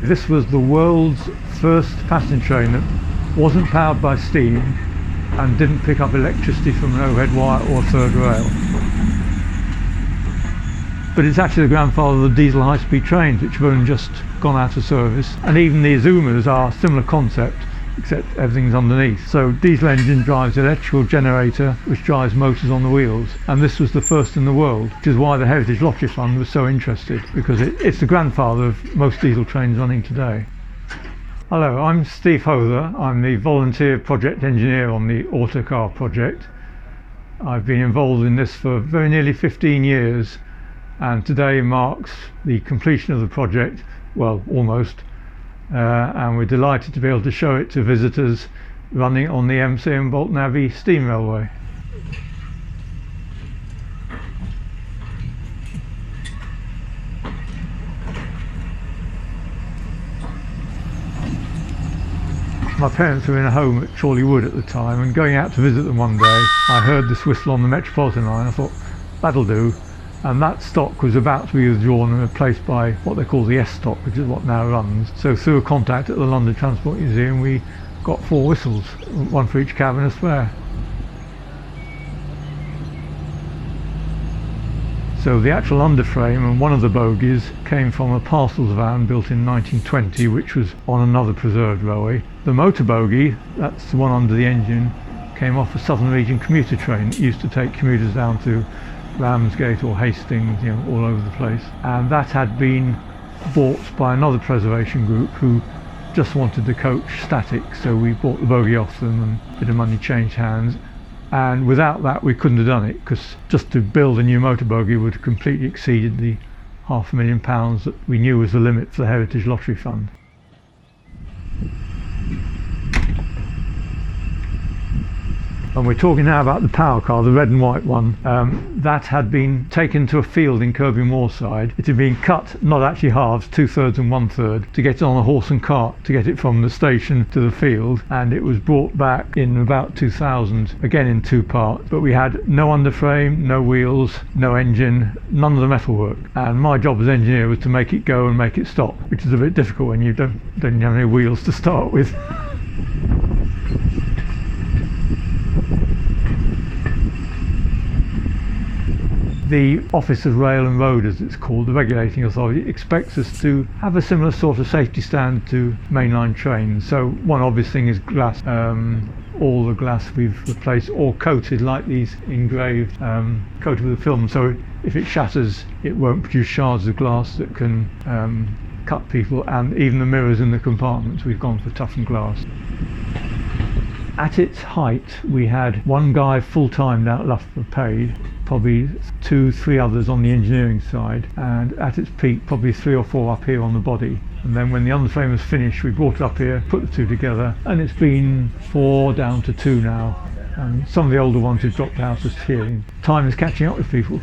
This was the world's first passenger train that wasn't powered by steam and didn't pick up electricity from an overhead wire or third rail. But it's actually the grandfather of the diesel high-speed trains, which have only just gone out of service. And even the Azumas are a similar concept, except everything's underneath. So diesel engine drives the electrical generator, which drives motors on the wheels. And this was the first in the world, which is why the Heritage Lottery Fund was so interested, because it's the grandfather of most diesel trains running today. Hello, I'm Steve Hother. I'm the volunteer project engineer on the Autocar project. I've been involved in this for very nearly 15 years, and today marks the completion of the project, well, almost, and we're delighted to be able to show it to visitors running on the Embsay and Bolton Abbey steam railway. My parents were in a home at Chorley Wood at the time, and going out to visit them one day, I heard this whistle on the Metropolitan line. I thought, that'll do. And that stock was about to be withdrawn and replaced by what they call the S stock, which is what now runs. So through a contact at the London Transport Museum, we got 4 whistles, one for each cab and a spare. So the actual underframe and one of the bogies came from a parcels van built in 1920, which was on another preserved railway. The motor bogie, that's the one under the engine, came off a Southern Region commuter train that used to take commuters down to Ramsgate or Hastings, all over the place. And that had been bought by another preservation group who just wanted the coach static, so we bought the bogie off them and a bit of money changed hands. And without that we couldn't have done it, because just to build a new motor bogie would have completely exceeded the £500,000 that we knew was the limit for the Heritage Lottery Fund. And we're talking now about the power car, the red and white one. That had been taken to a field in Kirby Moorside. It had been cut, not actually halves, 2/3 and 1/3, to get it on a horse and cart to get it from the station to the field. And it was brought back in about 2000, again in 2 parts. But we had no underframe, no wheels, no engine, none of the metalwork. And my job as engineer was to make it go and make it stop, which is a bit difficult when you don't have any wheels to start with. The Office of Rail and Road, as it's called, the regulating authority, expects us to have a similar sort of safety standard to mainline trains. So one obvious thing is glass. All the glass we've replaced or coated like these engraved, coated with a film, so if it shatters it won't produce shards of glass that can cut people, and even the mirrors in the compartments we've gone for toughened glass. At its height we had 1 guy full-time down at Loughborough paid, probably 2-3 others on the engineering side, and at its peak probably 3 or 4 up here on the body. And then when the underframe was finished we brought it up here, put the 2 together, and it's been 4 down to 2 now, and some of the older ones have dropped out as here. Time is catching up with people.